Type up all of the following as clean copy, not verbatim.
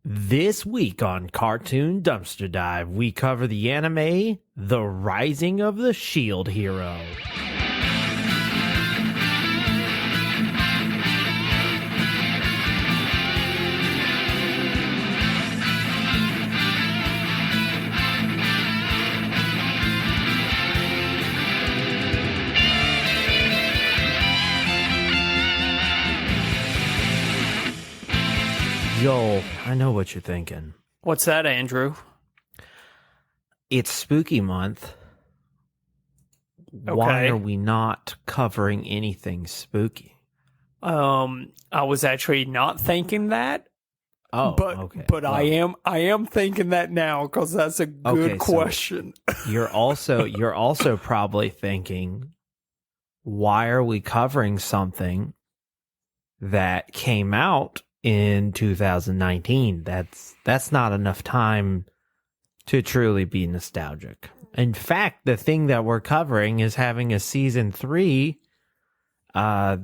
This week on Cartoon Dumpster Dive, we cover the anime The Rising of the Shield Hero. Joel, I know what you're thinking. What's that, Andrew? It's spooky month. Why are we not covering anything spooky? I was actually not thinking that. Oh, but okay. But well, I am thinking that now because that's a good question. So you're also probably thinking, why are we covering something that came out in 2019? That's not enough time to truly be nostalgic. In fact, the thing that we're covering is having a season 3, I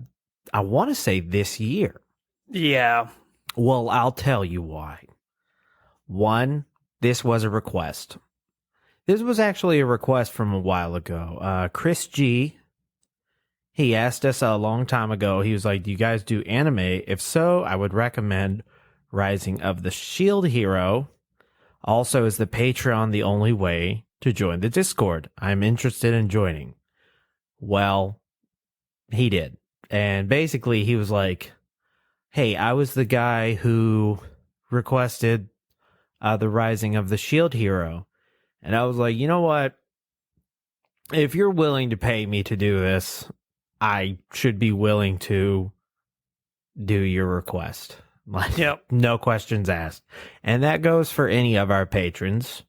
want to say this year. Yeah. Well, I'll tell you why. One, this was a request. This was actually a request from a while ago. Chris G, he asked us a long time ago. He was like, do you guys do anime? If so, I would recommend Rising of the Shield Hero. Also, is the Patreon the only way to join the Discord? I'm interested in joining. Well, he did. And basically, he was like, hey, I was the guy who requested the Rising of the Shield Hero. And I was like, you know what? If you're willing to pay me to do this, I should be willing to do your request. Like, yep. No questions asked. And that goes for any of our patrons.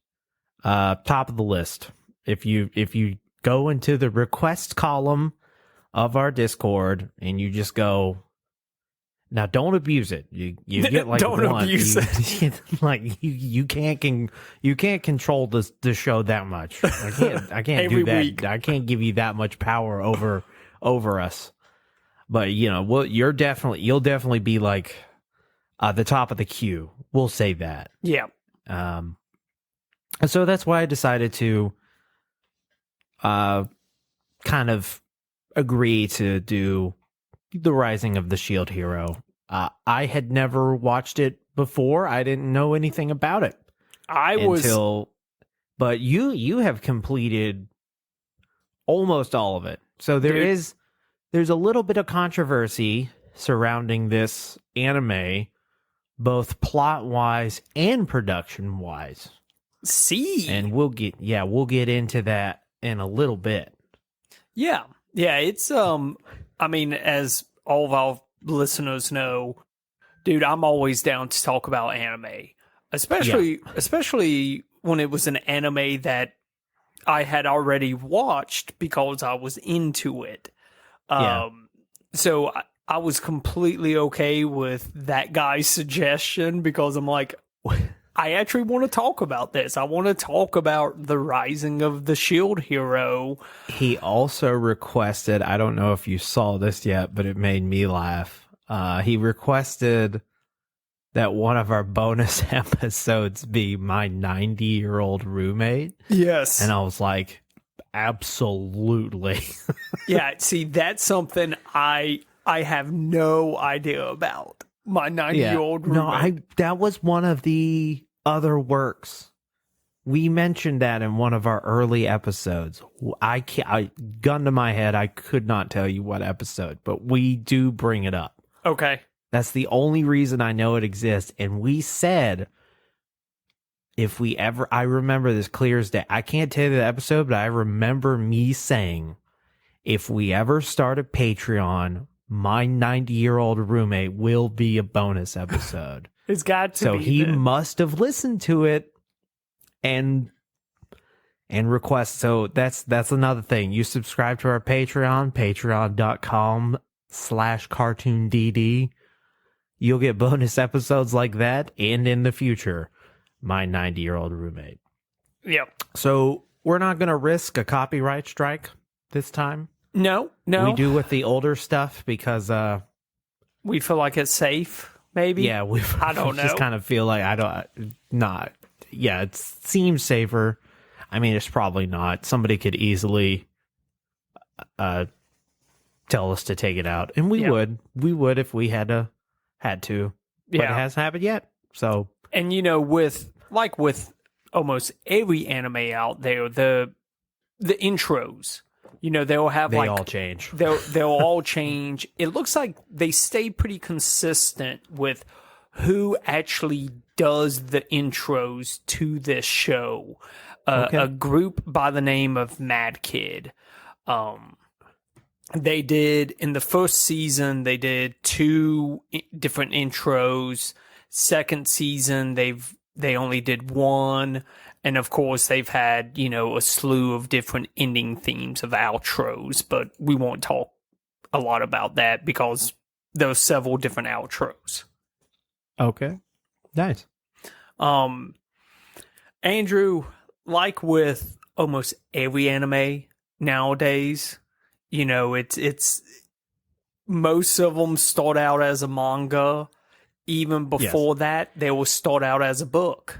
Top of the list. If you go into the request column of our Discord and you just go, now don't abuse it. You get like don't abuse it. Like you can't control the show that much. I can't do that. Week. I can't give you that much power over us. But you'll definitely be like the top of the queue. We'll say that. Yeah. And so that's why I decided to kind of agree to do The Rising of the Shield Hero. I had never watched it before. I didn't know anything about it. But you have completed almost all of it. So there's a little bit of controversy surrounding this anime, both plot-wise and production-wise. See, and we'll get into that in a little bit. Yeah, it's I mean, as all of our listeners know, dude, I'm always down to talk about anime, especially when it was an anime that I had already watched because I was into it. So I was completely okay with that guy's suggestion because I'm like, I actually want to talk about this. I want to talk about The Rising of the Shield Hero. He also requested, I don't know if you saw this yet, but it made me laugh. He requested that one of our bonus episodes be my 90-year-old roommate. Yes. And I was like, absolutely. Yeah, see, that's something I have no idea about. My 90-year-old roommate. No, that was one of the other works. We mentioned that in one of our early episodes. Gun to my head, I could not tell you what episode, but we do bring it up. Okay. That's the only reason I know it exists. And we said, if we ever, I remember this clear as day. I can't tell you the episode, but I remember me saying, if we ever start a Patreon, my 90-year-old roommate will be a bonus episode. It's got to so be. So he then. must have listened to it and request. So that's another thing. You subscribe to our Patreon, patreon.com/cartoondd. You'll get bonus episodes like that, and in the future, my 90-year-old roommate. Yep. So we're not going to risk a copyright strike this time. No. We do with the older stuff because we feel like it's safe. maybe. Yeah, I don't just know. kind of feel like it seems safer. I mean, it's probably not. Somebody could easily tell us to take it out, and we would if we had to, but it hasn't happened yet. So, and with almost every anime out there, the intros, they'll have they all change. They'll all change. It looks like they stay pretty consistent with who actually does the intros to this show. A group by the name of Mad Kid. They did, in the first season, they did 2 different intros. Second season, they only did 1. And of course, they've had, a slew of different ending themes of outros, but we won't talk a lot about that because there are several different outros. Okay. Nice. Andrew, like with almost every anime nowadays, it's most of them start out as a manga. Even before that, they will start out as a book.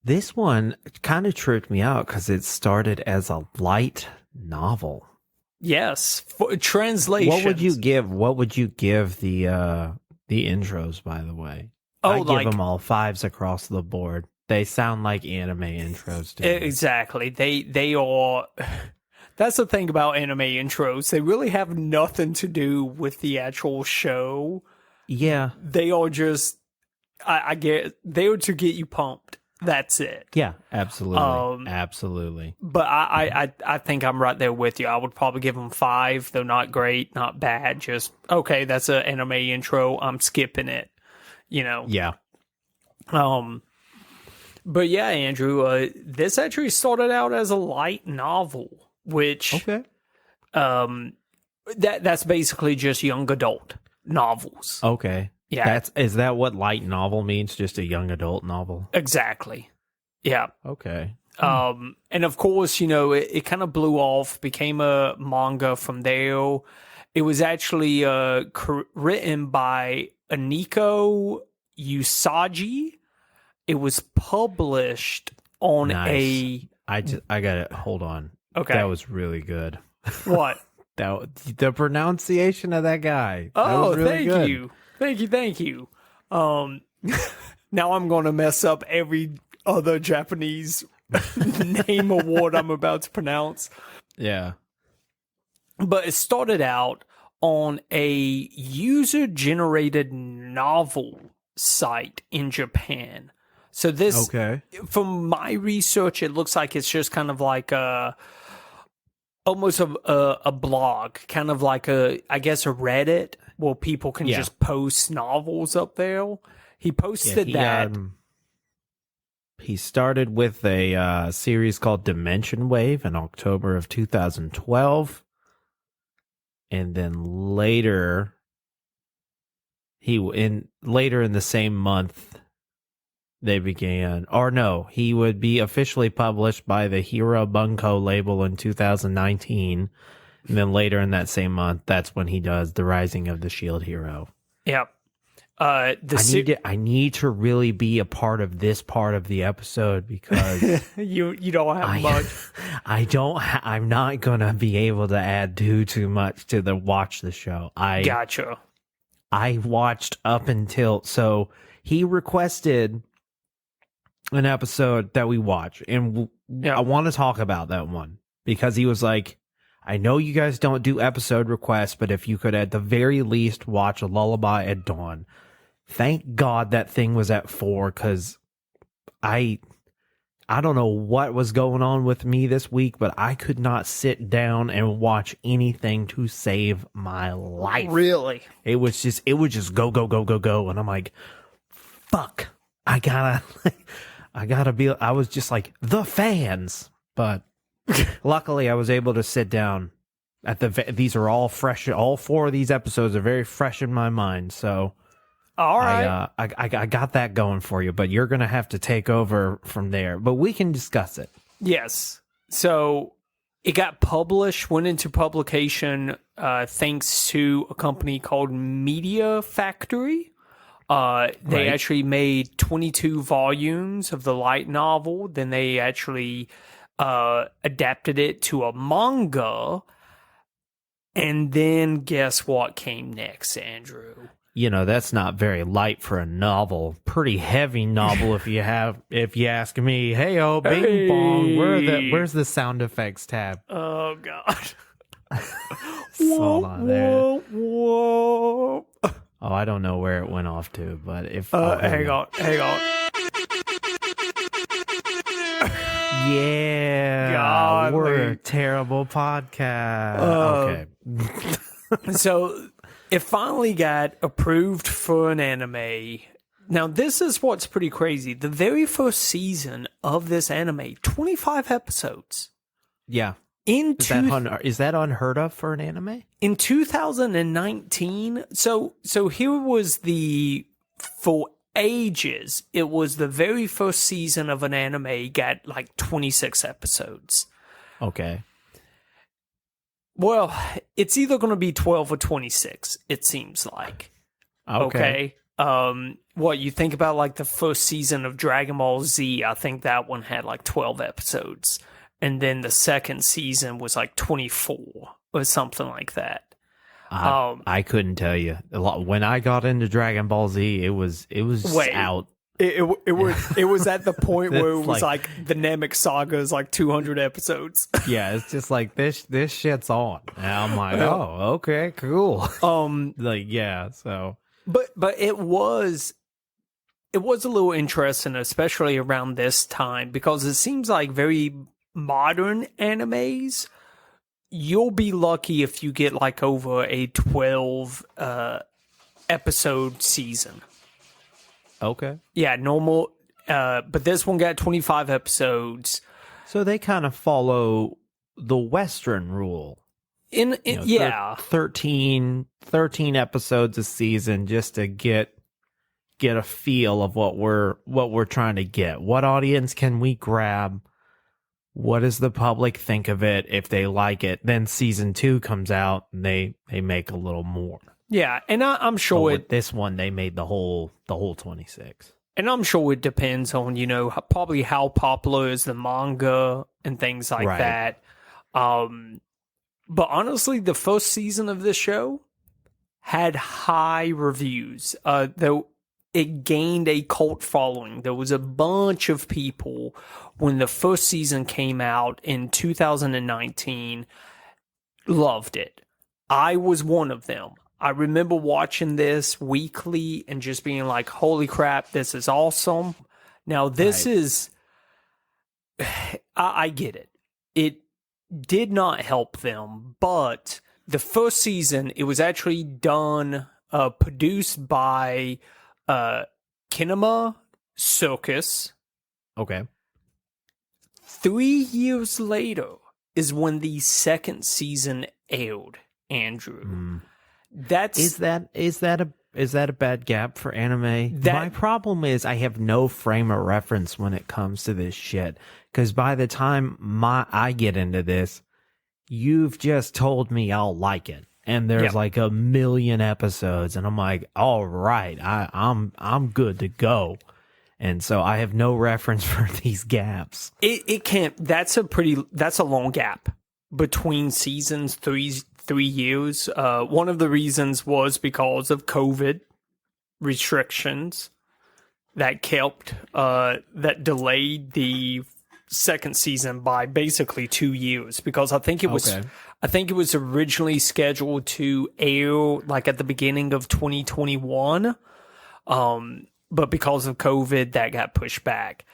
This one kind of tripped me out because it started as a light novel. Yes, translation. What would you give the intros? By the way, I give them all 5s across the board. They sound like anime intros to me. Exactly. They are. That's the thing about anime intros. They really have nothing to do with the actual show. Yeah. They are just. I get. They are to get you pumped. That's it. Yeah, absolutely. Absolutely. But I think I'm right there with you. I would probably give them 5. They're not great, not bad. Just, okay, that's an anime intro. I'm skipping it. Yeah. But yeah, Andrew, this actually started out as a light novel, which that's basically just young adult novels. Okay. Yeah. Is that what light novel means? Just a young adult novel? Exactly. Yeah. Okay. And of course, it kind of blew off, became a manga from there. It was actually written by Aniko Usagi. It was published on I got it. Hold on. Okay. That was really good. What? The pronunciation of that guy. Oh, that was really thank good. you. Thank you. Now I'm going to mess up every other Japanese name or word I'm about to pronounce. Yeah. But it started out on a user-generated novel site in Japan. So this, from my research, it looks like it's just kind of like almost a blog, kind of like I guess a Reddit where people can just post novels up there. He posted that. He started with a series called Dimension Wave in October of 2012. And then later in the same month, they began, he would be officially published by the Hero Bunko label in 2019. And then later in that same month, that's when he does The Rising of the Shield Hero. Yep. I need to really be a part of this part of the episode because you don't have much. I'm not gonna be able to add too much to the watch the show. Gotcha. I watched up until he requested an episode that we watch, and I want to talk about that one because he was like, I know you guys don't do episode requests, but if you could at the very least watch A Lullaby at Dawn. Thank God that thing was at 4 because I don't know what was going on with me this week, but I could not sit down and watch anything to save my life. Really? It would just go, and I'm like, fuck, I gotta be, I was just like, the fans, but luckily I was able to sit down these are all fresh, all 4 of these episodes are very fresh in my mind, so all right. I got that going for you, but you're going to have to take over from there. But we can discuss it. Yes. So it got published, went into publication thanks to a company called Media Factory. They Right. actually made 22 volumes of the light novel. Then they actually adapted it to a manga. And then guess what came next, Andrew? You know, that's not very light for a novel. Pretty heavy novel if you ask me. Hey, oh, bing bong. Where's the sound effects tab? Oh God! Hold on there. Whoa! Oh, I don't know where it went off to, but if Hang on. Yeah, God, we're a like- terrible podcast. Okay. So it finally got approved for an anime. Now, this is what's pretty crazy. The very first season of this anime, 25 episodes. Yeah. In Is that unheard of for an anime? in 2019, so here was for ages, it was the very first season of an anime got like 26 episodes. Okay. Well, it's either going to be 12 or 26, it seems like. Okay. What you think about like the first season of Dragon Ball Z, I think that one had like 12 episodes. And then the second season was like 24 or something like that. I couldn't tell you. When I got into Dragon Ball Z, it was Wait. out. It was at the point where it It's was like- like the Namek Saga is like 200 episodes. Yeah, it's just like this shit's on. And I'm like, oh, okay, cool. Like, yeah, so But it was a little interesting, especially around this time, because it seems like very modern animes, you'll be lucky if you get like over a 12 episode season. okay. Yeah, normal. But this one got 25 episodes. So they kind of follow the Western rule. Yeah. 13 episodes a season just to get a feel of what we're trying to get. What audience can we grab? What does the public think of it? If they like it, then season 2 comes out and they make a little more. Yeah, and I'm But sure with this one they made the whole 26. And I'm sure it depends on, probably how popular is the manga and things like Right. that. But honestly, the first season of this show had high reviews. Though it gained a cult following. There was a bunch of people when the first season came out in 2019 loved it. I was one of them. I remember watching this weekly and just being like, holy crap, this is awesome. Now, this Right. is, I get it. It did not help them, but the first season, it was actually done, produced by Kinema Circus. Okay. 3 years later is when the second season aired, Andrew. That's Is that a bad gap for anime? That- My problem is I have no frame of reference when it comes to this shit. Because by the time I get into this, you've just told me I'll like it, and there's Yep. like a million episodes, and I'm like, all right, I'm good to go. And so I have no reference for these gaps. it can't. That's a long gap between seasons. 3 years. One of the reasons was because of COVID restrictions that delayed the second season by basically 2 years, because I think it was originally scheduled to air like at the beginning of 2021, but because of COVID that got pushed back.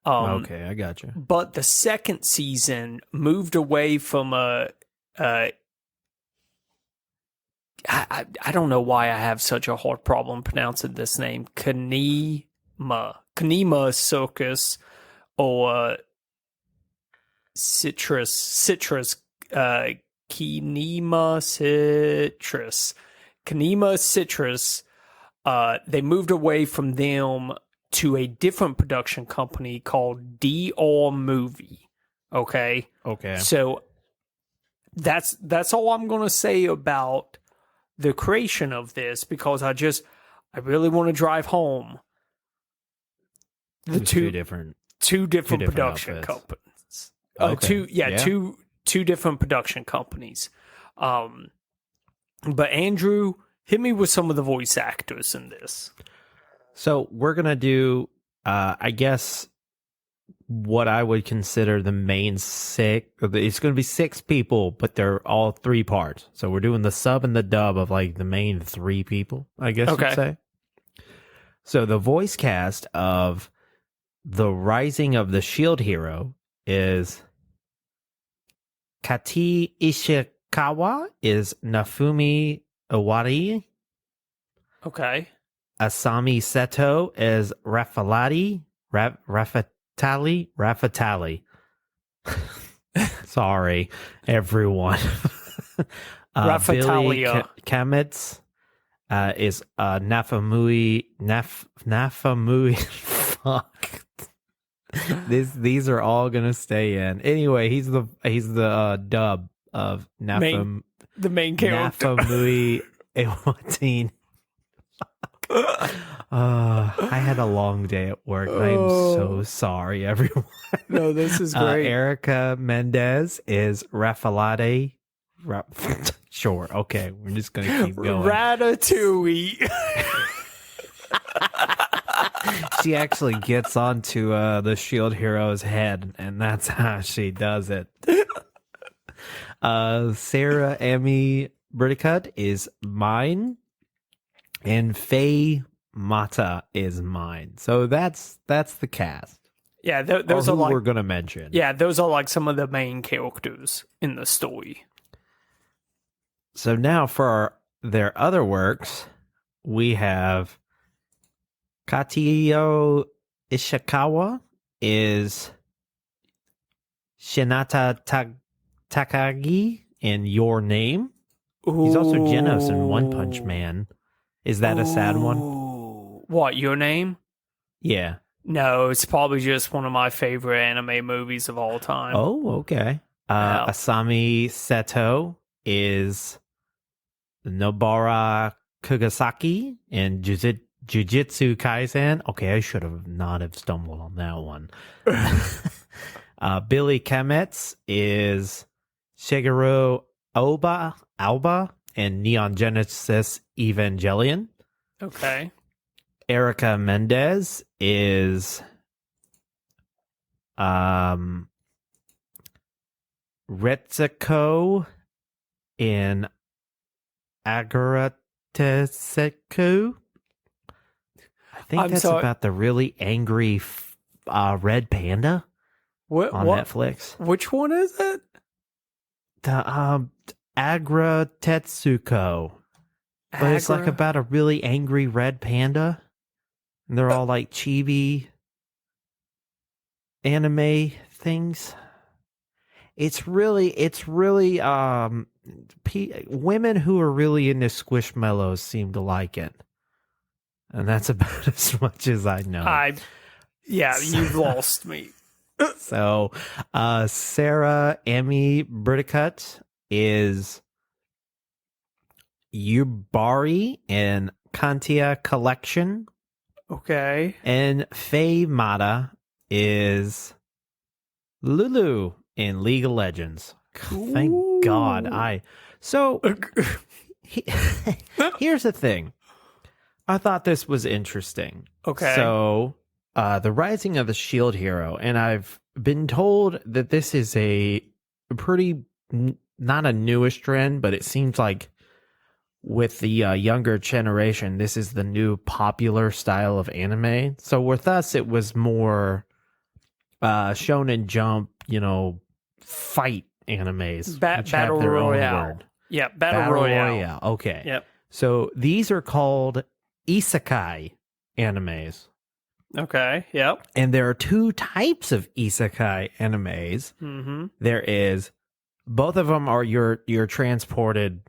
Okay, I got you. But the second season moved away from I don't know why I have such a hard problem pronouncing this name. Kinema Circus, or Kinema Citrus. They moved away from them to a different production company called DR Movie. Okay. Okay. So that's all I'm going to say about the creation of this, because I I really want to drive home. The Two different production outfits. companies. Okay. Two different production companies. But Andrew, hit me with some of the voice actors in this. So we're gonna do, I guess, what I would consider the main six. It's gonna be 6 people, but they're all 3 parts. So we're doing the sub and the dub of like the main 3 people, I guess Okay. you'd say. So the voice cast of the Rising of the Shield Hero is Kati Ishikawa is Nafumi Owari. Okay. Asami Seto is Raffatali. Sorry, everyone. Billy Raffatalia. Kametz is Nafamui. Fuck. These are all gonna stay in. Anyway, he's the dub of The main character. Nafamui Ewatine. I had a long day at work. And I'm so sorry, everyone. No, this is great. Erica Mendez is Rafalade. Sure, okay, we're just gonna keep going. Ratatouille. She actually gets onto the Shield Hero's head, and that's how she does it. Sarah Amy Burdicut is mine, and Faye Mata is mine. So that's the cast. Yeah, those Or are who like we're gonna mention. yeah, those are like some of the main characters in the story. So now for their other works, we have Katio Ishikawa is Shinata Takagi in Your Name. He's also Genos in One Punch Man. Is that a sad one? Ooh. What, Your Name? Yeah. No, it's probably just one of my favorite anime movies of all time. Oh, okay. Wow. Asami Seto is Nobara Kugasaki in Jujutsu Kaisen. Okay, I should have not have stumbled on that one. Billy Kametz is Shigeru Alba in Neon Genesis Evangelion. Okay. Erica Mendez is Retsuko in Agarateseku. I think that's about the really angry red panda What on Netflix. Which one is it? The Agra Tetsuko. But it's like about a really angry red panda. And they're all like chibi anime things. It's really women who are really into Squishmallows seem to like it. And that's about as much as I know. You've lost me. So, Sarah Amy Burdicut is Yubari in Kantia Collection. Okay. And Faye Mata is Lulu in League of Legends. Thank God. Here's the thing. I thought this was interesting. Okay. So, the Rising of the Shield Hero, and I've been told that this is a pretty, not a newish trend, but it seems like with the younger generation, this is the new popular style of anime. So with us, it was more Shonen Jump, fight animes. Battle Royale. Yeah, Battle Royale. Okay. Yep. So these are called isekai animes. Okay, yep. And there are 2 types of isekai animes. Mm-hmm. There is, both of them are you're transported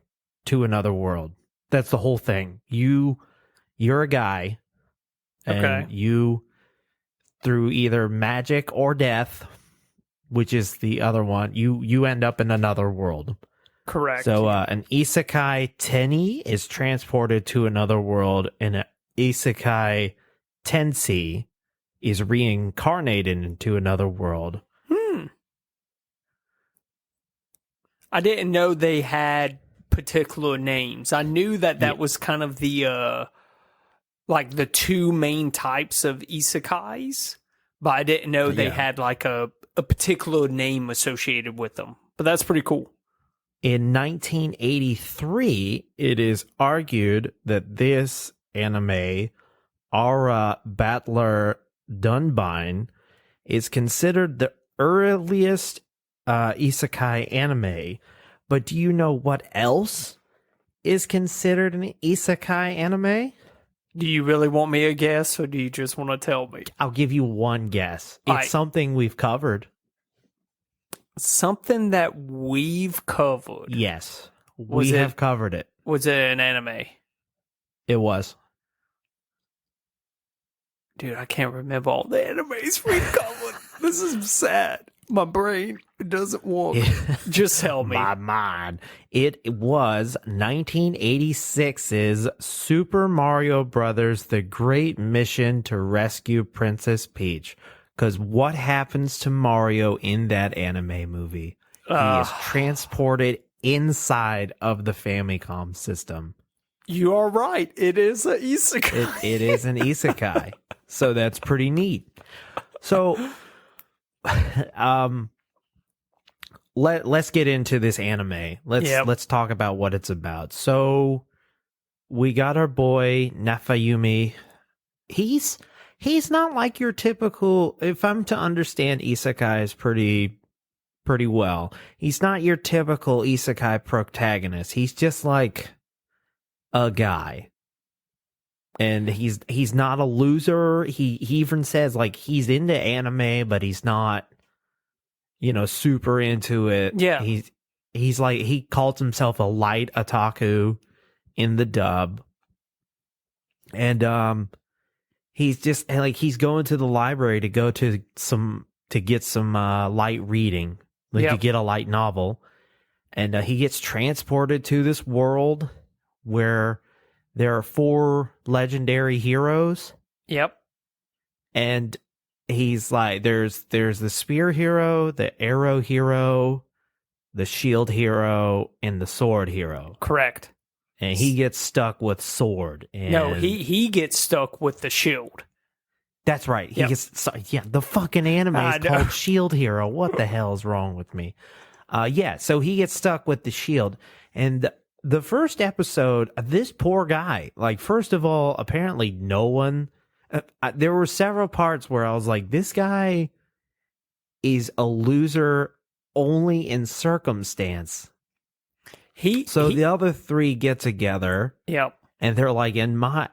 to another world. That's the whole thing. You're a guy, and you, through either magic or death, which is the other one, you end up in another world. Correct. So an isekai tenni is transported to another world, and Isekai Tensei is reincarnated into another world. I didn't know they had particular names. I knew that was kind of the like the two main types of isekais, but I didn't know they had like a particular name associated with them. But that's pretty cool. In 1983, it is argued that this anime, Aura Battler Dunbine, is considered the earliest isekai anime. But do you know what else is considered an isekai anime? Do you really want me to guess, or do you just want to tell me? I'll give you one guess. It's something we've covered. Something that we've covered. Yes, we have covered it. Was it an anime? It was. Dude, I can't remember all the animes we've covered. This is sad. My brain, it doesn't work. Just tell me. My mind. It was 1986's Super Mario Brothers: The Great Mission to Rescue Princess Peach. Because what happens to Mario in that anime movie? He is transported inside of the Famicom system. You are right. It is an isekai. It is an isekai. So that's pretty neat. So let's get into this anime. Let's talk about what it's about. So we got our boy Nafayumi. He's not like your typical, if I'm to understand isekais pretty well, he's not your typical isekai protagonist. He's just like a guy. And he's not a loser. He even says like he's into anime, but he's not, super into it. Yeah. He's like, he calls himself a light otaku in the dub. And he's just like, he's going to the library to go to get some light reading, to get a light novel. And he gets transported to this world where there are 4 legendary heroes. Yep. And he's like, there's the spear hero, the arrow hero, the shield hero, and the sword hero. Correct. And he gets stuck with sword. And no, he gets stuck with the shield. That's right. He gets the fucking anime is called Shield Hero. What the hell is wrong with me? So he gets stuck with the shield. And the first episode, this poor guy, like, first of all, apparently no one, there were several parts where I was like, this guy is a loser only in circumstance. The other 3 get together. Yep. And they're like, in my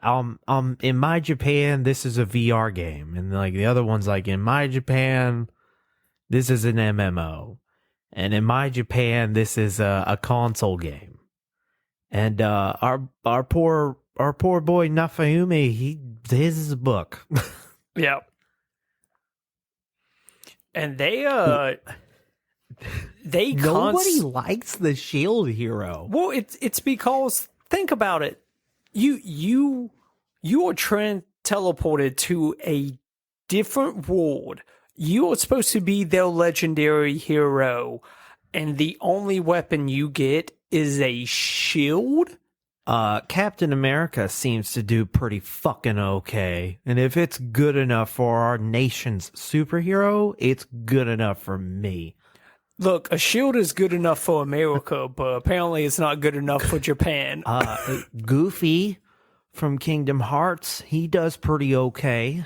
Japan, this is a VR game. And like the other one's like, in my Japan, this is an MMO. And in my Japan, this is a console game. And our poor boy Nafayumi, his is a book. Yep. And nobody likes the shield hero. Well, it's because, think about it. You are teleported to a different world. You are supposed to be their legendary hero, and the only weapon you get is a shield? Captain America seems to do pretty fucking okay. And if it's good enough for our nation's superhero, it's good enough for me. Look, a shield is good enough for America, but apparently it's not good enough for Japan. Goofy from Kingdom Hearts, he does pretty okay.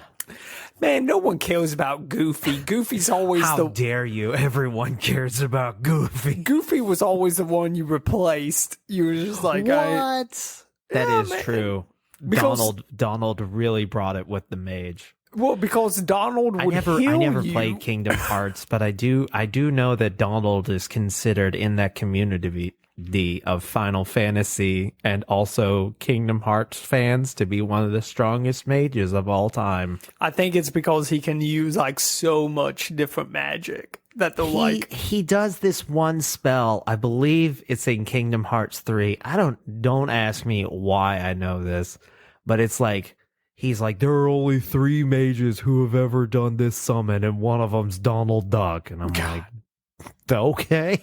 Man, no one cares about Goofy. Goofy's always How dare you? Everyone cares about Goofy. Goofy was always the one you replaced. You were just like, what? That is true. Donald really brought it with the mage. Well, because Donald would heal I never you. played Kingdom Hearts, but I do know that Donald is considered in that community of Final Fantasy and also Kingdom Hearts fans to be one of the strongest mages of all time. I think it's because he can use like so much different magic that he does this one spell. I believe it's in Kingdom Hearts 3. Don't ask me why I know this, but it's like he's like, there are only 3 mages who have ever done this summon, and one of them's Donald Duck. And I'm like, okay.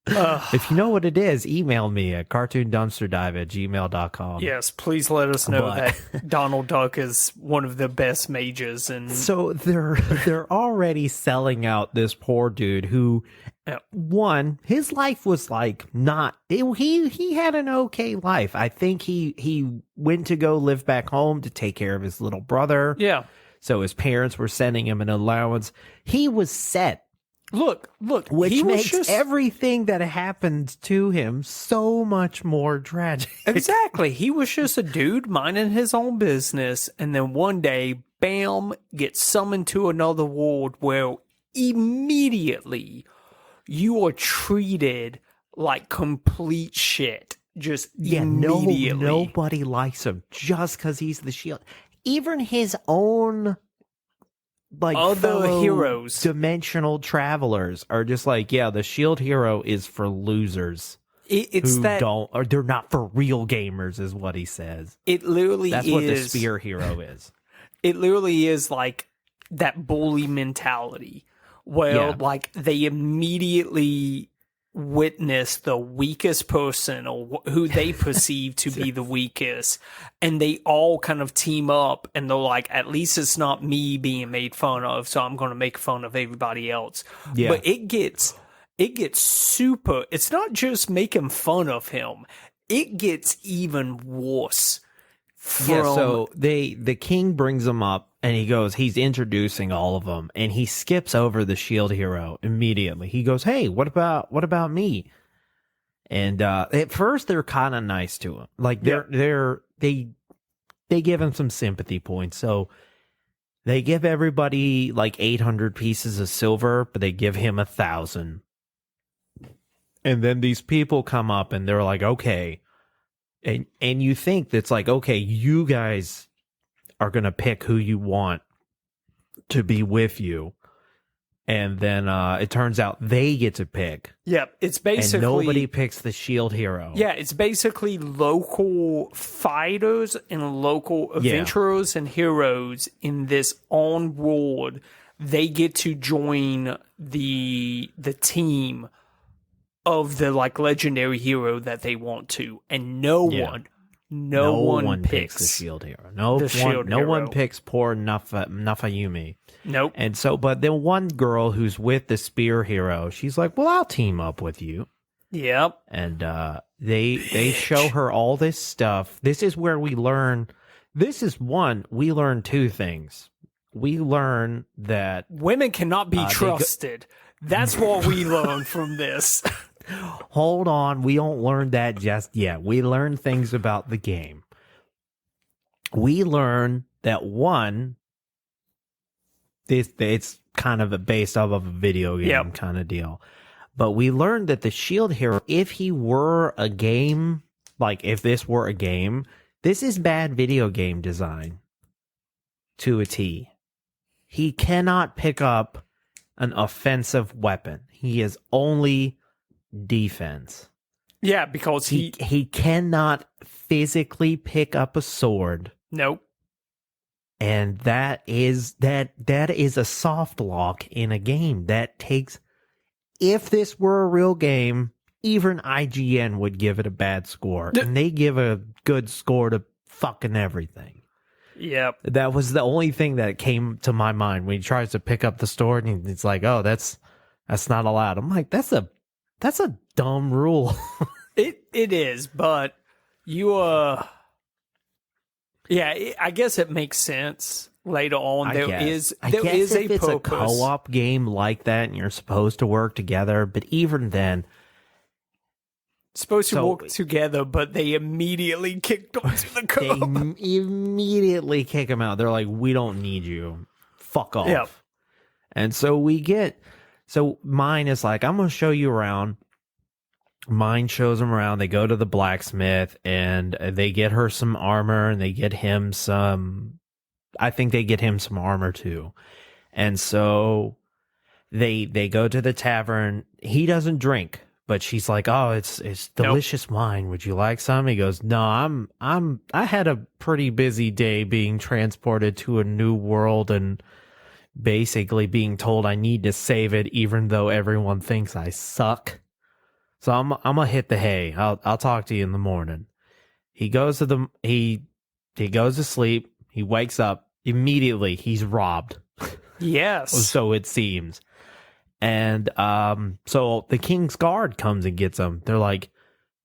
If you know what it is, email me at cartoondumpsterdive@gmail.com. Yes, please let us know But- that Donald Duck is one of the best mages. And So they're already selling out this poor dude who, Yep. one, his life was like not. He had an okay life. I think he went to go live back home to take care of his little brother. yeah, So his parents were sending him an allowance. He was set, look, which he was makes just everything that happened to him so much more tragic. exactly. He was just a dude minding his own business, and then one day, bam, gets summoned to another world where immediately you are treated like complete shit. Just immediately. Nobody likes him just because he's the shield. Even his own like Other fellow heroes. dimensional travelers are just like, yeah, the shield hero is for losers It's who that don't, or they're not for real gamers, is what he says. it literally That's is. what the spear hero is. It literally is like that bully mentality where Yeah. like they immediately witness the weakest person or who they perceive to be the weakest, and they all kind of team up, and they're like, at least it's not me being made fun of, so I'm going to make fun of everybody else. Yeah. But it gets super. It's not just making fun of him. It gets even worse. Yeah, so the king brings him up and he goes, he's introducing all of them, and he skips over the shield hero immediately. He goes, hey, what about me? And at first they're kind of nice to him. Like they give him some sympathy points. So they give everybody like 800 pieces of silver, but they give him 1,000. And then these people come up and they're like, okay. And you think that's like, okay, you guys are going to pick who you want to be with you. And then it turns out they get to pick. Yep, it's basically And nobody picks the shield hero. Yeah, it's basically local fighters and local adventurers and heroes in this on world. They get to join the team of the like legendary hero that they want to, and no one picks the shield hero. No hero. one picks poor Nafayumi. Nope. And so, but then one girl who's with the spear hero, she's like, well, I'll team up with you. Yep. And they show her all this stuff. This is where we learn. We learn 2 things. We learn that Women cannot be trusted. That's what we learn from this. hold on, we don't learn that just yet. We learn things about the game. We learn that it's kind of based off of a video game kind of deal. But we learned that the shield hero, if he were a game, like if this were a game, this is bad video game design to a T. He cannot pick up an offensive weapon. He is only defense. Yeah, because He cannot physically pick up a sword. Nope. And that is a soft lock in a game. That takes, if this were a real game, even IGN would give it a bad score. And they give a good score to fucking everything. Yep. That was the only thing that came to my mind when he tries to pick up the sword and it's like, oh, that's not allowed. I'm like, that's a dumb rule. It is, but you yeah, I guess it makes sense later on. There is if a it's a purpose. co-op game like that and you're supposed to work together, but even then, Supposed to work together, but they immediately kicked onto the they co-op. immediately kick him out. They're like, we don't need you. Fuck off. Yep. And so mine is like, I'm going to show you around. Mine shows them around. They go to the blacksmith and they get her some armor and they get him some, I think they get him some armor too. And so they go to the tavern. He doesn't drink, But she's like, "Oh, it's delicious wine. Would you like some?" He goes, "No, I had a pretty busy day being transported to a new world and basically being told I need to save it, even though everyone thinks I suck. So I'm gonna hit the hay. I'll talk to you in the morning." He goes to he goes to sleep. He wakes up immediately. He's robbed. Yes. So it seems. And so the king's guard comes and gets him. They're like,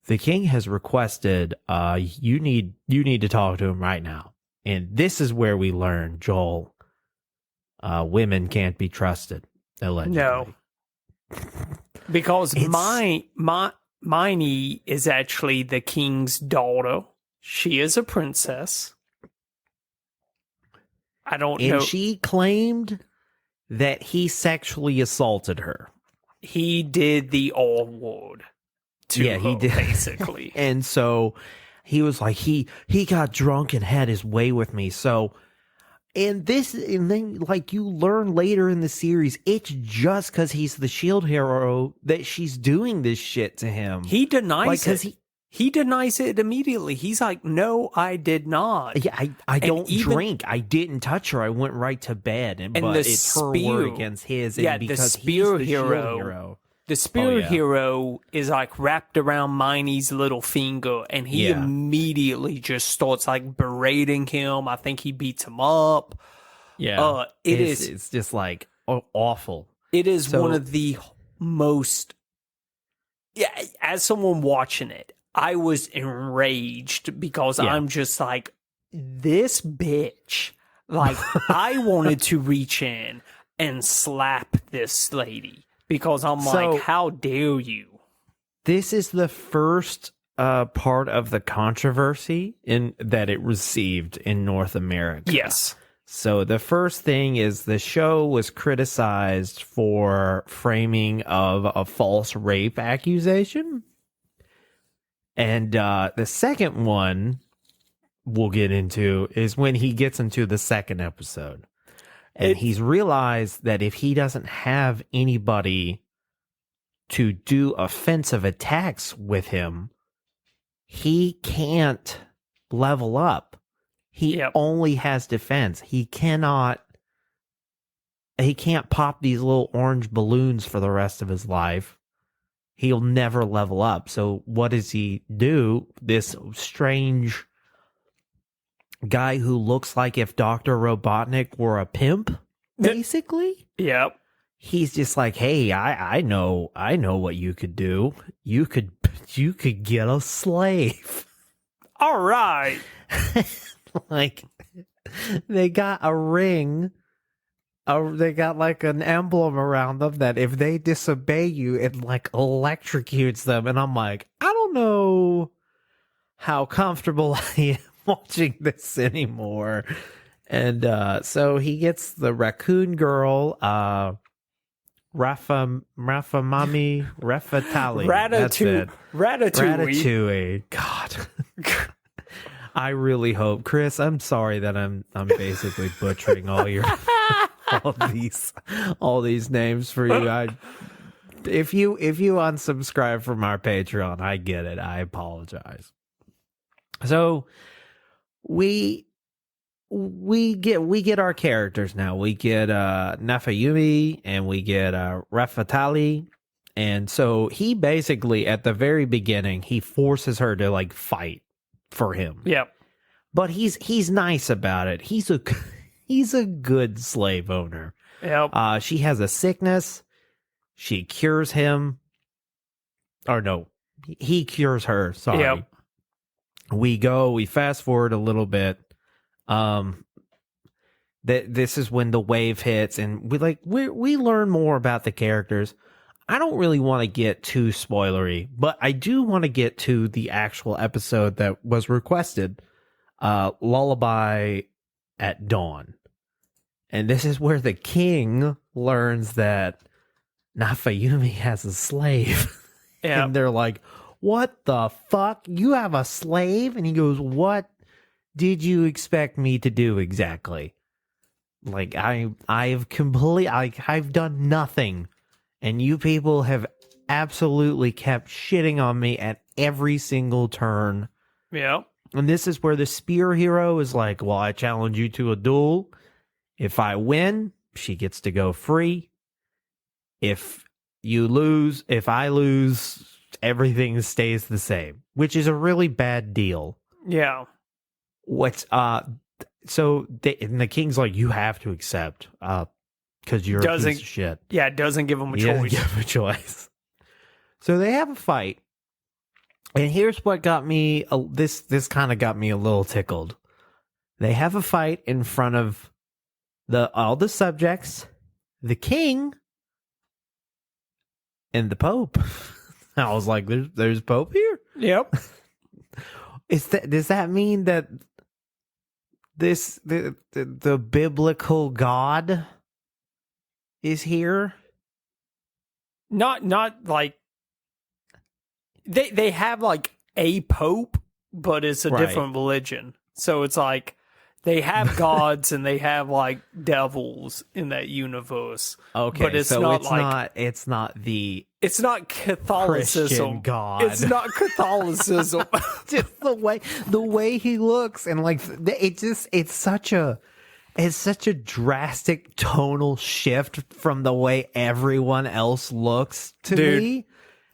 "The king has requested you need to talk to him right now." And this is where we learn, Joel, women can't be trusted, allegedly. No. Because Miney is actually the king's daughter. She is a princess. I don't know. And she claimed that he sexually assaulted her. He did the R word to her, he did. basically. And so he was like, he got drunk and had his way with me. So, and then like you learn later in the series, it's just because he's the shield hero that she's doing this shit to him. He denies Like, it. He denies it immediately. He's like, "No, I did not." Yeah, I don't drink. I didn't touch her. I went right to bed. But it's her word against his. And because the spear he's the shield hero. The spear hero is like wrapped around Miney's little finger, and he immediately just starts like berating him. I think he beats him up. Yeah, it's just like awful. It is one of the most. Yeah, as someone watching it, I was enraged because I'm just like, this bitch. Like, I wanted to reach in and slap this lady because I'm like, how dare you? This is the first part of the controversy that it received in North America. Yes. So the first thing is the show was criticized for framing of a false rape accusation. And the second one we'll get into is when he gets into the second episode. And he's realized that if he doesn't have anybody to do offensive attacks with him, he can't level up. He only has defense. He can't pop these little orange balloons for the rest of his life. He'll never level up. So what does he do? This strange guy who looks like if Dr. Robotnik were a pimp, basically. Yep. He's just like, "Hey, I know what you could do. You could get a slave." All right. Like, they got a ring. They got like an emblem around them that if they disobey you, it like electrocutes them. And I'm like, I don't know how comfortable I am watching this anymore. And so he gets the raccoon girl, Rafatali. Ratatouille. God. I really hope, Chris, I'm sorry that I'm basically butchering all these names for you. If you unsubscribe from our Patreon, I get it. I apologize. So we get our characters now. We get Nafayumi and we get Rafatali. And so he basically at the very beginning he forces her to like fight for him. Yep. But he's nice about it. He's a good slave owner. Yep. She has a sickness. She cures him. Or no, he cures her. Sorry. Yep. We fast forward a little bit. This is when the wave hits and we learn more about the characters. I don't really want to get too spoilery, but I do want to get to the actual episode that was requested, Lullaby at Dawn. And this is where the king learns that Nafayumi has a slave. Yep. And they're like, "What the fuck? You have a slave?" And he goes, "What did you expect me to do exactly? Like, I've done nothing. And you people have absolutely kept shitting on me at every single turn. Yeah. And this is where the spear hero is like, well, I challenge you to a duel. If I win, she gets to go free. If I lose, everything stays the same, which is a really bad deal. Yeah. So the king's like, you have to accept, because you're a piece of shit. Yeah, it doesn't give him a Yeah, choice. give him a choice. So they have a fight. And here's what got me, this kind of got me a little tickled. They have a fight in front of all the subjects, the king, and the Pope. I was like, there's Pope here? Yep. Does that mean that the biblical God is here? Not like they have like a pope, but it's a different religion. So it's like they have gods and they have like devils in that universe. Okay, but it's not Catholicism. Christian God. It's not Catholicism. Just the way he looks, and like it's such a drastic tonal shift from the way everyone else looks to me.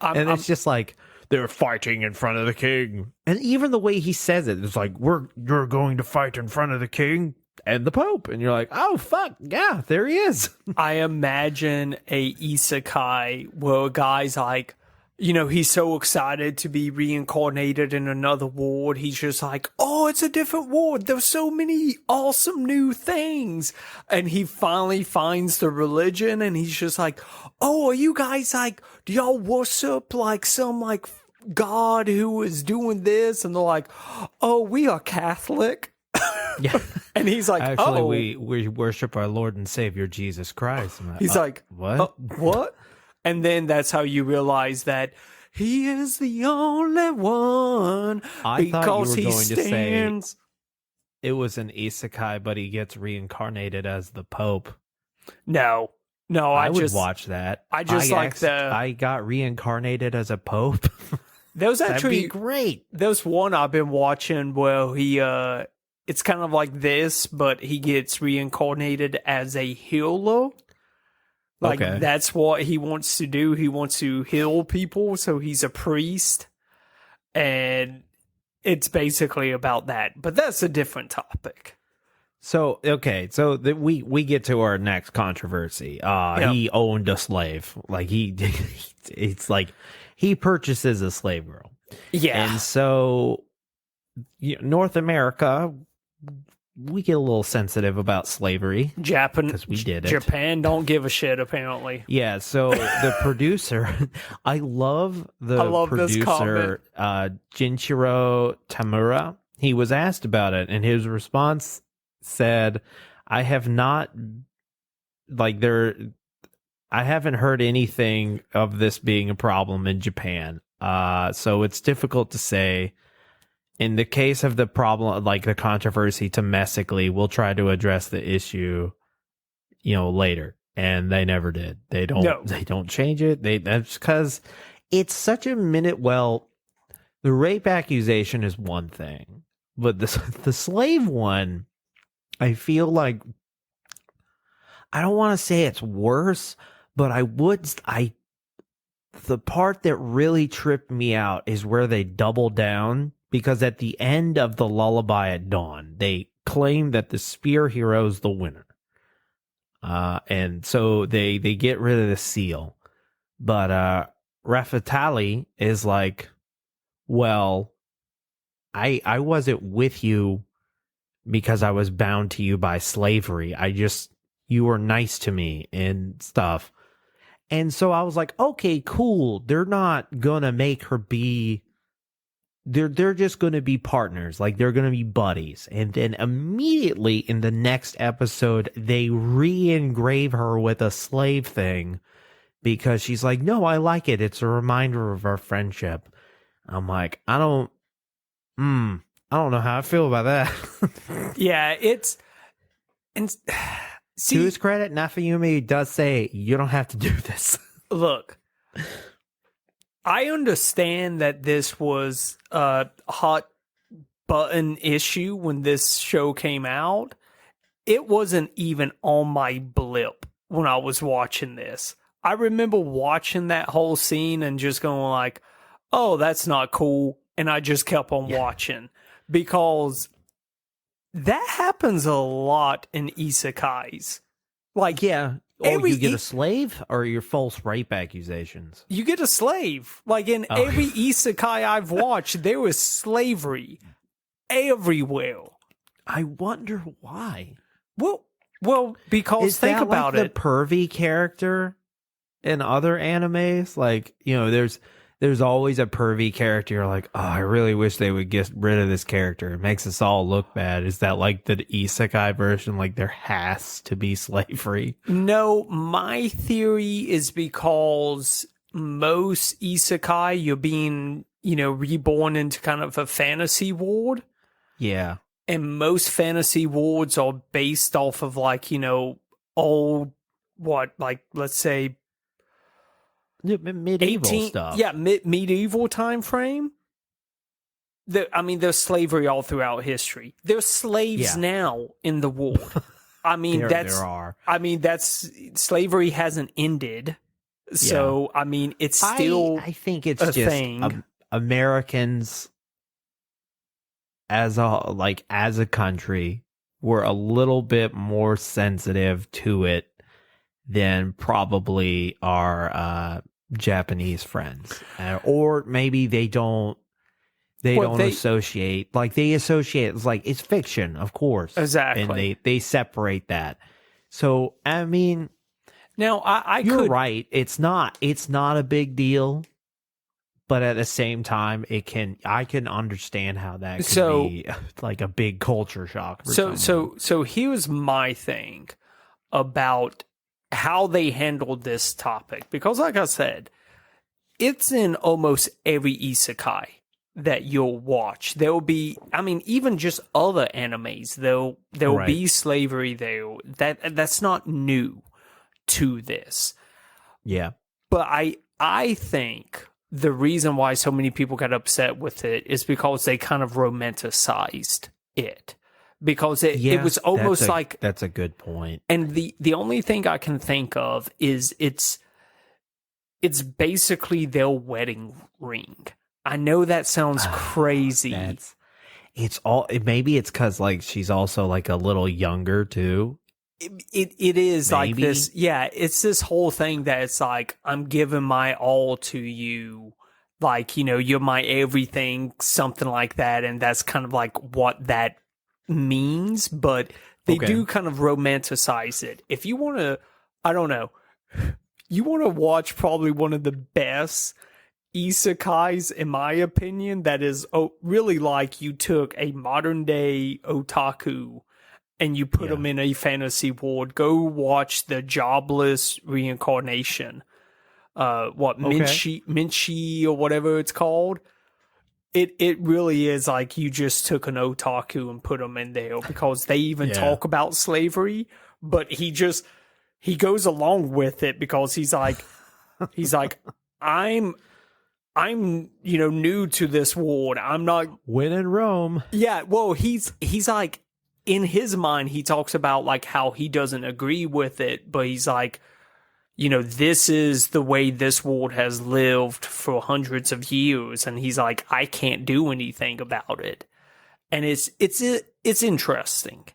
It's just like they're fighting in front of the king, and even the way he says it's like you're going to fight in front of the king and the Pope, and you're like, oh fuck yeah, there he is. I imagine a isekai where a guy's like, you know, he's so excited to be reincarnated in another world. He's just like, oh, it's a different world. There's so many awesome new things. And he finally finds the religion and he's just like, oh, are you guys like, do y'all worship like some like God who is doing this? And they're like, oh, we are Catholic. Yeah. And he's like, actually, we worship our Lord and Savior Jesus Christ. He's like, what? What? And then that's how you realize that he is the only one. I thought you were going to say it was an isekai, but he gets reincarnated as the Pope. No, I would watch that. I got reincarnated as a Pope. There was actually that'd be great. There's one I've been watching where he it's kind of like this, but he gets reincarnated as a healer. Like, that's what he wants to do. He wants to heal people, so he's a priest. And it's basically about that. But that's a different topic. So, we get to our next controversy. He owned a slave. Like, it's like he purchases a slave girl. Yeah. And so, North America, we get a little sensitive about slavery. Because we did it. Japan don't give a shit, apparently. Yeah, so the producer, I love producer, Jinichiro Tamura. He was asked about it, and his response said, I haven't heard anything of this being a problem in Japan. So it's difficult to say. In the case of the problem, like the controversy domestically, we'll try to address the issue, later. And they never did. They don't change it. That's because it's such a minute. Well, the rape accusation is one thing, but the slave one, I feel like, I don't want to say it's worse, but the part that really tripped me out is where they double down. Because at the end of the Lullaby at Dawn, they claim that the spear hero is the winner. And so they get rid of the seal. But Raffatali is like, well, I wasn't with you because I was bound to you by slavery. You were nice to me and stuff. And so I was like, okay, cool. They're not going to make her be... They're just going to be partners, like they're going to be buddies. And then immediately in the next episode, they re-engrave her with a slave thing because she's like, no, I like it. It's a reminder of our friendship. I'm like, I don't know how I feel about that. Yeah, to his credit, Nafayumi does say, you don't have to do this. Look, I understand that this was a hot button issue when this show came out. It wasn't even on my blip when I was watching this. I remember watching that whole scene and just going like, oh, that's not cool. And I just kept on watching because that happens a lot in isekais. Like, Yeah. Oh, every you get a slave or your false rape accusations? you get a slave. Like in every isekai I've watched, there was slavery everywhere. I wonder why. Well, because Is think that about like it. the pervy character in other animes? Like, there's always a pervy character. You're like, oh, I really wish they would get rid of this character. It makes us all look bad. Is that like the isekai version? Like there has to be slavery? No, my theory is because most isekai, you're being, reborn into kind of a fantasy world. Yeah. And most fantasy worlds are based off of old, let's say Medieval stuff. Yeah, medieval time frame. There's slavery all throughout history. There's slaves now in the world. There are. That's slavery hasn't ended. So, it's still I think it's a just thing. Americans as a country were a little bit more sensitive to it than probably our Japanese friends, or maybe they don't associate, like they associate it's like it's fiction, of course, Exactly. and they separate that. So Now you're right. It's not a big deal, but at the same time, I can understand how that could be like a big culture shock. For someone. So here's my thing about how they handled this topic, because like I said, it's in almost every isekai that you'll watch. There will be, even just other animes, there'll be slavery there. That's not new to this. Yeah. But I think the reason why so many people got upset with it is because they kind of romanticized it. Because it was almost that's a good point. And the only thing I can think of is it's basically their wedding ring. I know that sounds crazy. Maybe it's because like she's also like a little younger too. It is maybe. Like this. Yeah, it's this whole thing that it's like, I'm giving my all to you. Like, you're my everything, something like that. And that's kind of like what that means. But they do kind of romanticize it. If you want to, I don't know, you want to watch probably one of the best isekais, in my opinion, that is really like you took a modern day otaku and you put them in a fantasy world. Go watch the Jobless Reincarnation. Minchi or whatever it's called. It really is like you just took an otaku and put them in there, because they even talk about slavery, but he goes along with it because he's like I'm new to this world. I'm not when in Rome. Yeah, well, he's like, in his mind, he talks about like how he doesn't agree with it, but he's like, this is the way this world has lived for hundreds of years, and he's like, I can't do anything about it, and it's interesting.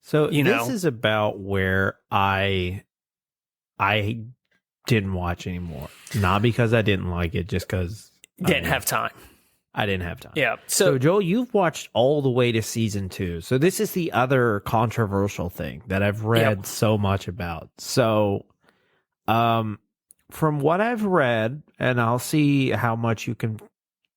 So this is about where I didn't watch anymore, not because I didn't like it, just because didn't have time. I didn't have time. Yeah. So Joel, you've watched all the way to season 2. So this is the other controversial thing that I've read so much about. So, from what I've read, and I'll see how much you can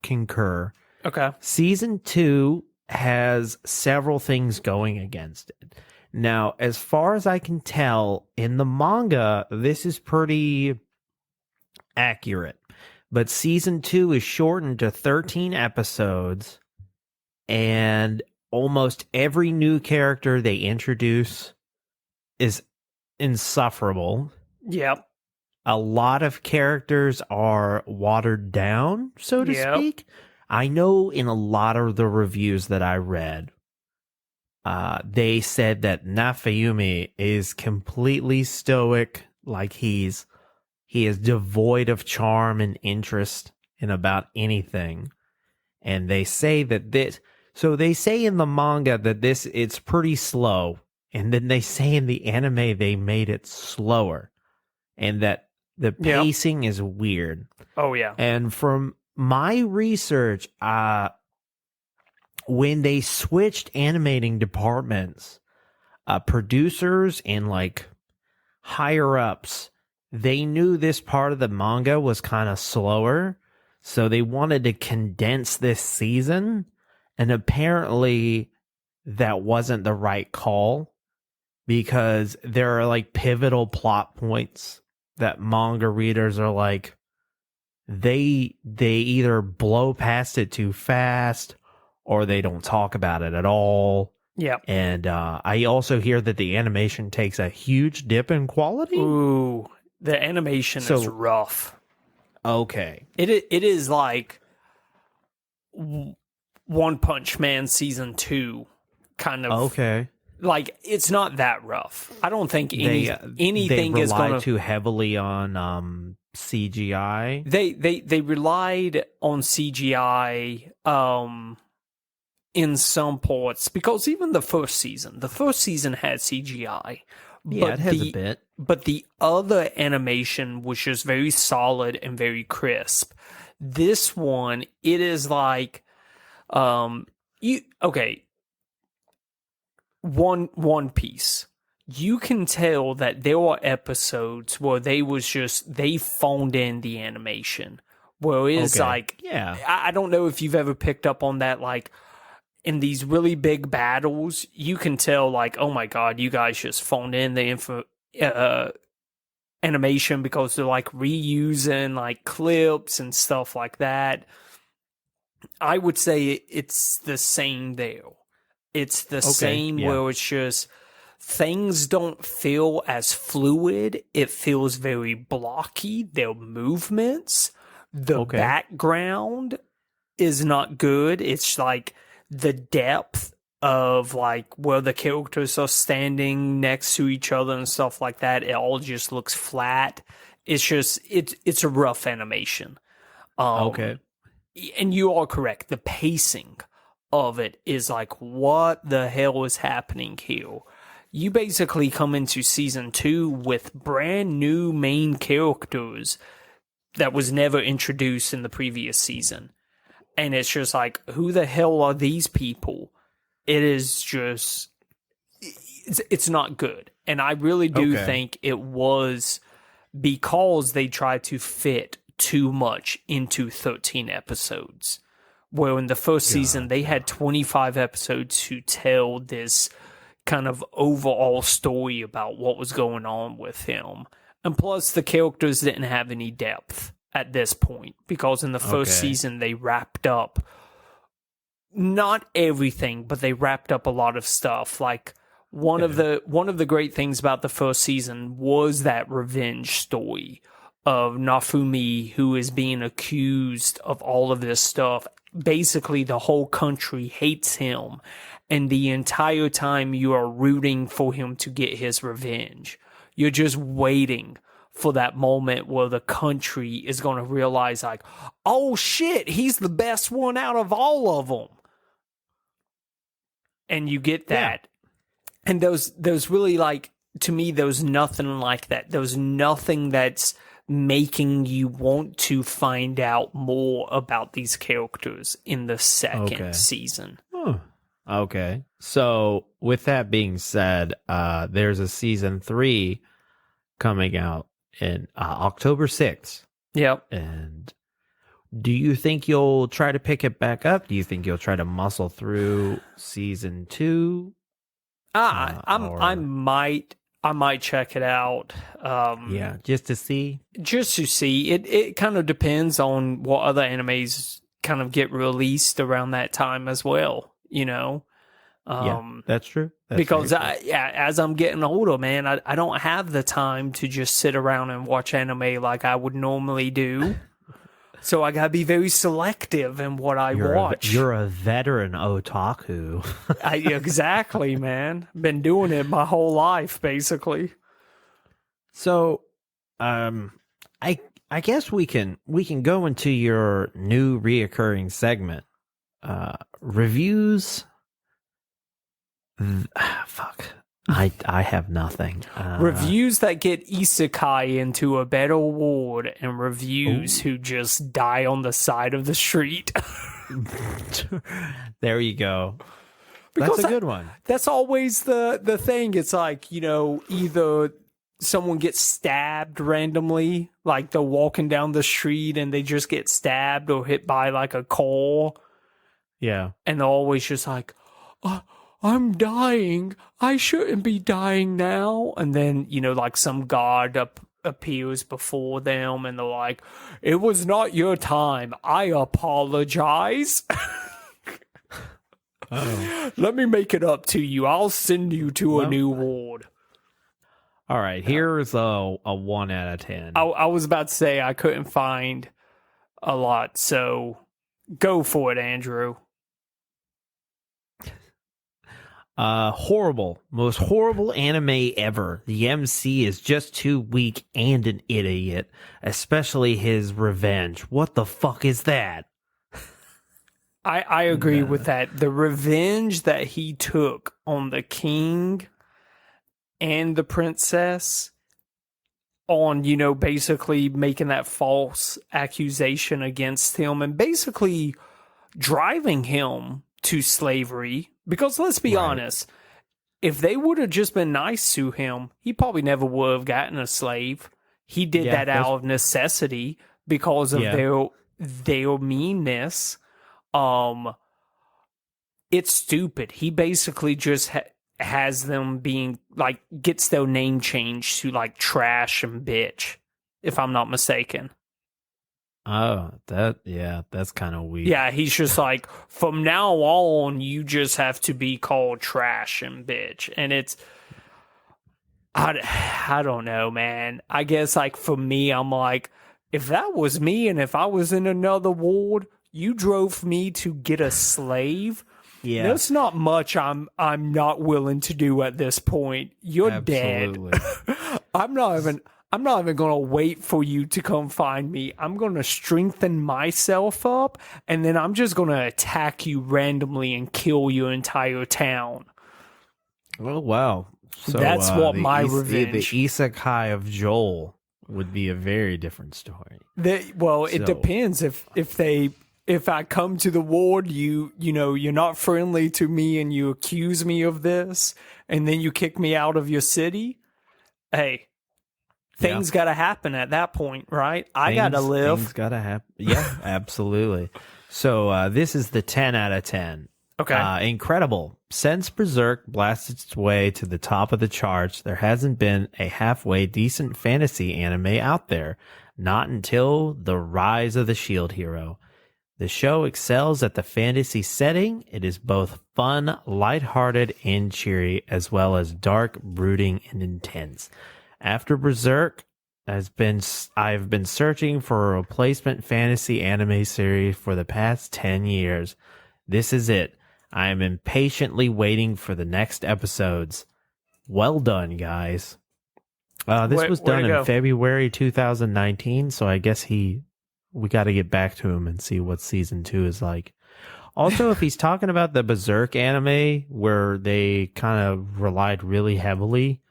concur. Okay. Season 2 has several things going against it. Now, as far as I can tell, in the manga, this is pretty accurate. But season 2 is shortened to 13 episodes, and almost every new character they introduce is insufferable. Yep. a lot of characters are watered down, so to Yep. speak. I know in a lot of the reviews that I read, they said that Nafayumi is completely stoic, like he is devoid of charm and interest in about anything. And they say that they say in the manga that it's pretty slow, and then they say in the anime they made it slower, and that the Yep. pacing is weird. Oh yeah. And from my research, when they switched animating departments, producers and like higher ups, they knew this part of the manga was kind of slower, so they wanted to condense this season, and apparently that wasn't the right call, because there are like pivotal plot points that manga readers are like, they either blow past it too fast or they don't talk about it at all. Yep. And I also hear that the animation takes a huge dip in quality. Ooh, the animation is rough. Okay. It is like One Punch Man season 2 kind of. Okay. Like, it's not that rough. I don't think anything they is going rely too heavily on CGI. They relied on CGI in some parts, because even the first season had CGI. Yeah, but it has a bit. But the other animation was just very solid and very crisp. This one, it is like One Piece. You can tell that there were episodes where they phoned in the animation. Where it's like, yeah, I don't know if you've ever picked up on that, like in these really big battles, you can tell like, oh my God, you guys just phoned in the animation, because they're like reusing like clips and stuff like that. I would say it's the same there. It's the same where it's just things don't feel as fluid. It feels very blocky. Their movements, the background is not good. It's like the depth of like where the characters are standing next to each other and stuff like that. It all just looks flat. It's just, it's a rough animation. And you are correct. The pacing of it is like, what the hell is happening here? You basically come into season 2 with brand new main characters that was never introduced in the previous season. And it's just like, who the hell are these people? It is just, it's not good. And I really do think it was because they tried to fit too much into 13 episodes. Where in the first season, they had 25 episodes to tell this kind of overall story about what was going on with him. And plus, the characters didn't have any depth at this point, because in the first season, they wrapped up not everything, but they wrapped up a lot of stuff. Like one of the great things about the first season was that revenge story of Nafumi, who is being accused of all of this stuff. Basically, the whole country hates him, and the entire time you are rooting for him to get his revenge. You're just waiting for that moment where the country is going to realize, like, oh shit, he's the best one out of all of them. And you get that. Yeah. And those really, like, to me, there's nothing like that. There's nothing that's making you want to find out more about these characters in the second season. Okay. So, with that being said, there's a season 3 coming out in October 6th. Yep. And do you think you'll try to pick it back up? Do you think you'll try to muscle through season 2? I might check it out. Just to see. Just to see. It kind of depends on what other animes kind of get released around that time as well, you know. That's true. That's because very true. as I'm getting older, man, I don't have the time to just sit around and watch anime like I would normally do. So I gotta be very selective in what I watch. You're a veteran otaku. Exactly, man. Been doing it my whole life, basically. So, I guess we can go into your new reoccurring segment, reviews. Fuck, I have nothing. Reviews that get isekai into a better world, and reviews who just die on the side of the street. There you go. Because That's a good one. That's always the thing. It's like, either someone gets stabbed randomly, like they're walking down the street and they just get stabbed or hit by like a car. Yeah. And they're always just like, I'm dying. I shouldn't be dying now. And then, like some god appears before them and they're like, it was not your time. I apologize. Let me make it up to you. I'll send you to a new ward. All right. Here's a 1 out of 10. I was about to say I couldn't find a lot. So go for it, Andrew. Horrible. Most horrible anime ever. The MC is just too weak and an idiot, especially his revenge. What the fuck is that? I agree with that. The revenge that he took on the king and the princess on, basically making that false accusation against him and basically driving him to slavery. Because let's be honest, if they would have just been nice to him, he probably never would have gotten a slave. He did that out of necessity because of their meanness. It's stupid. He basically just has them being like, gets their name changed to like trash and bitch, if I'm not mistaken. Oh, that's kind of weird. Yeah, he's just like, from now on, you just have to be called trash and bitch. And it's, I don't know, man. I guess like for me, I'm like, if that was me and if I was in another ward, you drove me to get a slave. Yeah, there's not much I'm not willing to do at this point. You're dead. I'm not even going to wait for you to come find me. I'm going to strengthen myself up, and then I'm just going to attack you randomly and kill your entire town. Oh, wow. So, that's what my revenge. The isekai of Joel would be a very different story. It depends. If I come to the ward, you're not friendly to me and you accuse me of this, and then you kick me out of your city, hey, things got to happen at that point, right? I got to live. Things got to happen. Yeah, absolutely. So this is the 10 out of 10. Okay. Incredible. Since Berserk blasted its way to the top of the charts, there hasn't been a halfway decent fantasy anime out there. Not until The Rise of the Shield Hero. The show excels at the fantasy setting. It is both fun, lighthearted, and cheery, as well as dark, brooding, and intense. After Berserk, I've been searching for a replacement fantasy anime series for the past 10 years. This is it. I am impatiently waiting for the next episodes. Well done, guys. This was done in February 2019, so I guess we got to get back to him and see what season 2 is like. Also, if he's talking about the Berserk anime where they kind of relied really heavily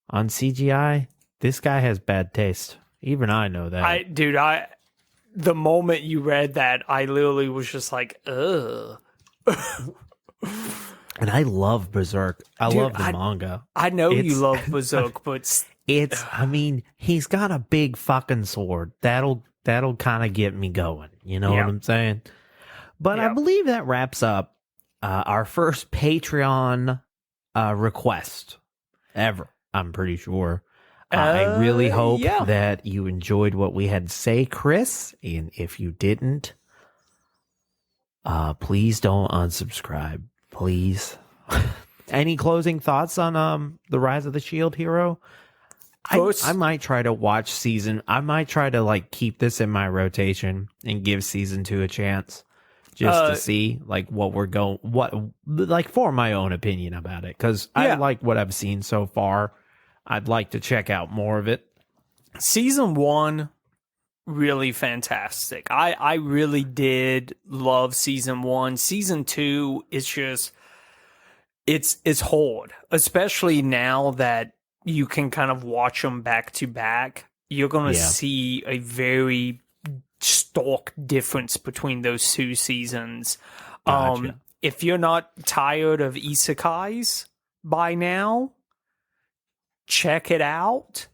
on CGI, this guy has bad taste. Even I know that. The moment you read that, I literally was just like, ugh. And I love Berserk. I love the manga. I know you love Berserk, but he's got a big fucking sword. That'll kind of get me going. You know what I'm saying? But I believe that wraps up our first Patreon request ever. I'm pretty sure. I really hope that you enjoyed what we had to say, Chris. And if you didn't, please don't unsubscribe. Please. Any closing thoughts on the Rise of the Shield hero? I might try to watch I might try to like keep this in my rotation and give season 2 a chance just to see like like for my own opinion about it. Cause I like what I've seen so far. I'd like to check out more of it. Season 1, really fantastic. I really did love season 1. Season 2 is just, it's hard, especially now that you can kind of watch them back to back. You're going to see a very stark difference between those 2 seasons. Gotcha. If you're not tired of isekais by now, check it out.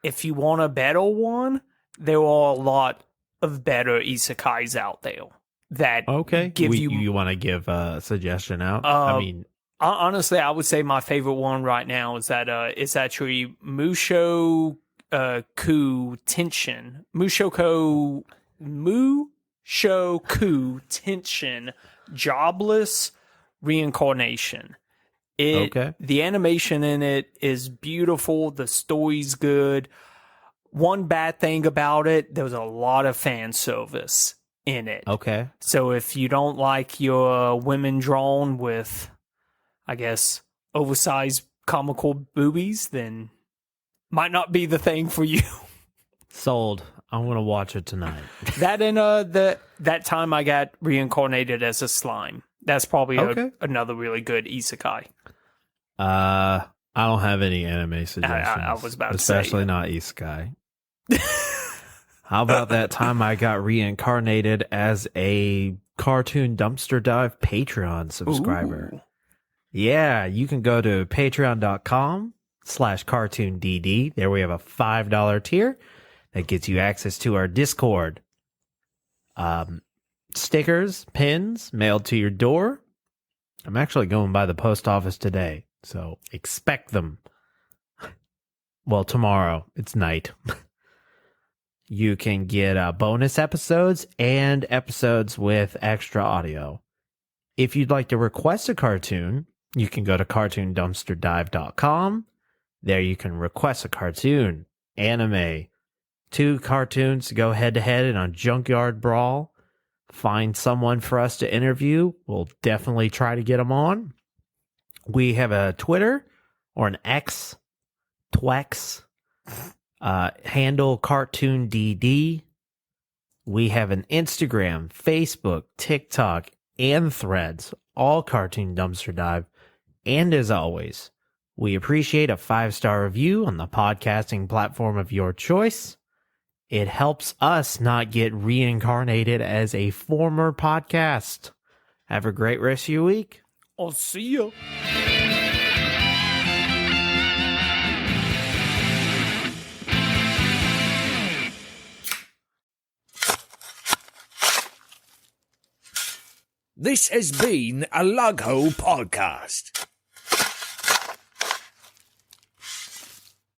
If you want a better one, there are a lot of better isekais out there that give you want to give a suggestion out? I mean, honestly, I would say my favorite one right now is that it's actually Mushoku Tenshin. Mushoku Tenshin Jobless Reincarnation. The animation in it is beautiful. The story's good. One bad thing about it, there was a lot of fan service in it. Okay. So if you don't like your women drawn with, I guess, oversized comical boobies, then might not be the thing for you. Sold. I'm going to watch it tonight. That and that time I got reincarnated as a slime. That's probably another really good isekai. I don't have any anime suggestions. I was about to say. Especially not isekai. How about that time I got reincarnated as a Cartoon Dumpster Dive Patreon subscriber? Ooh. Yeah, you can go to patreon.com/cartoondd. There we have a $5 tier that gets you access to our Discord. Stickers, pins mailed to your door. I'm actually going by the post office today, so expect them. Well, tomorrow. It's night. You can get bonus episodes and episodes with extra audio. If you'd like to request a cartoon, you can go to cartoondumpsterdive.com. There you can request a cartoon, anime, 2 cartoons to go head-to-head in a junkyard brawl. Find someone for us to interview. We'll definitely try to get them on. We have a Twitter or an X, Twex, handle CartoonDD. We have an Instagram, Facebook, TikTok, and Threads, all Cartoon Dumpster Dive. And as always, we appreciate a 5-star review on the podcasting platform of your choice. It helps us not get reincarnated as a former podcast. Have a great rest of your week. I'll see you. This has been a Lughole podcast.